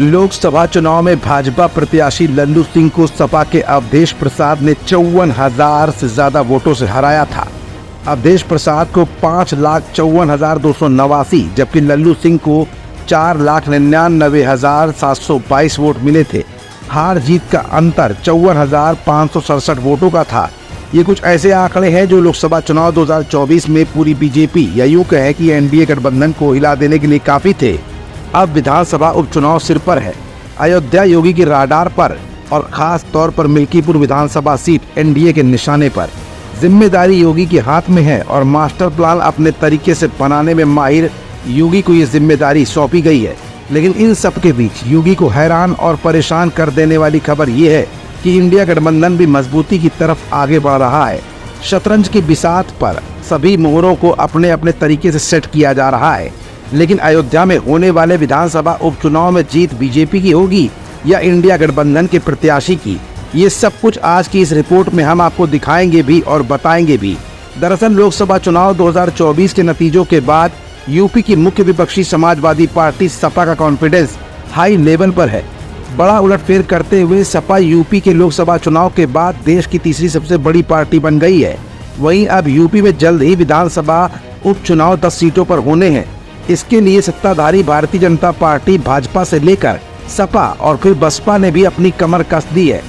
लोकसभा चुनाव में भाजपा प्रत्याशी लल्लू सिंह को सपा के अवधेश प्रसाद ने 54,000 से ज्यादा वोटों से हराया था। अवधेश प्रसाद को 5,54,289 जबकि लल्लू सिंह को 4,99,722 वोट मिले थे। हार जीत का अंतर 54,567 वोटों का था। ये कुछ ऐसे आंकड़े हैं जो लोकसभा चुनाव 2024 में पूरी बीजेपी या यूं कहें कि एनडीए गठबंधन को हिला देने के लिए काफी थे। अब विधानसभा उपचुनाव सिर पर है। अयोध्या योगी की राडार पर और खास तौर पर मिल्कीपुर विधानसभा सीट एनडीए के निशाने पर। जिम्मेदारी योगी के हाथ में है और मास्टर प्लान अपने तरीके से बनाने में माहिर योगी को ये जिम्मेदारी सौंपी गई है। लेकिन इन सब के बीच योगी को हैरान और परेशान कर देने वाली खबर ये है कि इंडिया गठबंधन भी मजबूती की तरफ आगे बढ़ रहा है। शतरंज की बिसात पर सभी मोहरों को अपने अपने तरीके से सेट किया जा रहा है। लेकिन अयोध्या में होने वाले विधानसभा उपचुनाव में जीत बीजेपी की होगी या इंडिया गठबंधन के प्रत्याशी की, ये सब कुछ आज की इस रिपोर्ट में हम आपको दिखाएंगे भी और बताएंगे भी। दरअसल लोकसभा चुनाव 2024 के नतीजों के बाद यूपी की मुख्य विपक्षी समाजवादी पार्टी सपा का कॉन्फिडेंस हाई लेवल पर है। बड़ा उलटफेर करते हुए सपा यूपी के लोकसभा चुनाव के बाद देश की तीसरी सबसे बड़ी पार्टी बन गई है। वहीं अब यूपी में जल्द ही विधानसभा उपचुनाव 10 सीटों पर होने हैं। इसके लिए सत्ताधारी भारतीय जनता पार्टी भाजपा से लेकर सपा और फिर बसपा ने भी अपनी कमर कस दी है।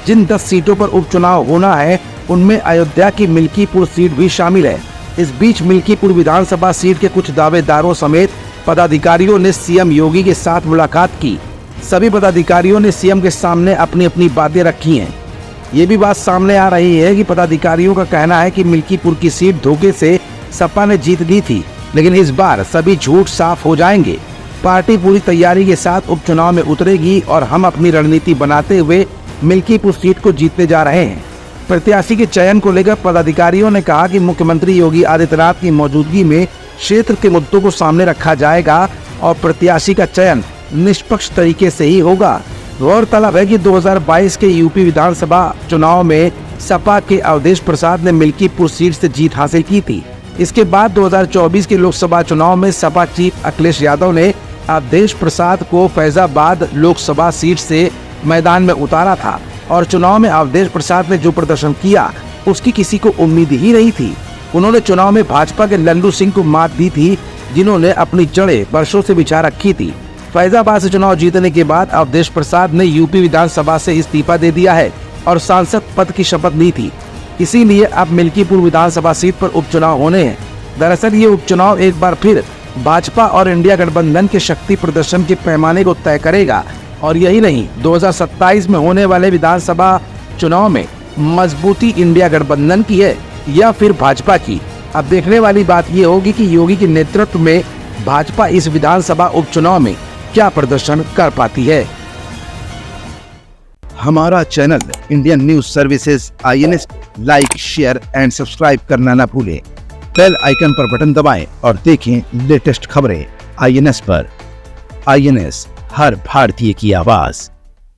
जिन 10 सीटों पर उपचुनाव होना है उनमें अयोध्या की मिल्कीपुर सीट भी शामिल है। इस बीच मिल्कीपुर विधानसभा सीट के कुछ दावेदारों समेत पदाधिकारियों ने सीएम योगी के साथ मुलाकात की। सभी पदाधिकारियों ने सीएम के सामने अपनी अपनी बातें रखी हैं। ये भी बात सामने आ रही है कि पदाधिकारियों का कहना है कि मिल्कीपुर की सीट धोखे से सपा ने जीत ली थी, लेकिन इस बार सभी झूठ साफ हो जाएंगे। पार्टी पूरी तैयारी के साथ उपचुनाव में उतरेगी और हम अपनी रणनीति बनाते हुए मिल्कीपुर सीट को जीतने जा रहे हैं। प्रत्याशी के चयन को लेकर पदाधिकारियों ने कहा कि मुख्यमंत्री योगी आदित्यनाथ की मौजूदगी में क्षेत्र के मुद्दों को सामने रखा जाएगा और प्रत्याशी का चयन निष्पक्ष तरीके से ही होगा। गौरतलब है कि 2022 के यूपी विधानसभा चुनाव में सपा के अवधेश प्रसाद ने मिल्कीपुर सीट से जीत हासिल की थी। इसके बाद 2024 के लोकसभा चुनाव में सपा चीफ अखिलेश यादव ने अवधेश प्रसाद को फैजाबाद लोकसभा सीट से मैदान में उतारा था और चुनाव में अवधेश प्रसाद ने जो प्रदर्शन किया उसकी किसी को उम्मीद ही नहीं थी। उन्होंने चुनाव में भाजपा के लल्लू सिंह को मात दी थी, जिन्होंने अपनी जड़ें वर्षों से बिछा रखी थी। फैजाबाद से चुनाव जीतने के बाद अवधेश प्रसाद ने यूपी विधानसभा से इस्तीफा दे दिया है और सांसद पद की शपथ ली थी। इसीलिए अब मिल्कीपुर विधानसभा सीट पर उपचुनाव होने हैं। दरअसल ये उपचुनाव एक बार फिर भाजपा और इंडिया गठबंधन के शक्ति प्रदर्शन के पैमाने को तय करेगा और यही नहीं, 2027 में होने वाले विधानसभा चुनाव में मजबूती इंडिया गठबंधन की है या फिर भाजपा की। अब देखने वाली बात ये होगी कि योगी के नेतृत्व में भाजपा इस विधानसभा उपचुनाव में क्या प्रदर्शन कर पाती है। हमारा channel Indian news services INS like, share and subscribe करना ना भूलें। बेल आइकन पर बटन दबाएं और देखें लेटेस्ट खबरें INS पर। INS, हर भारतीय की आवाज।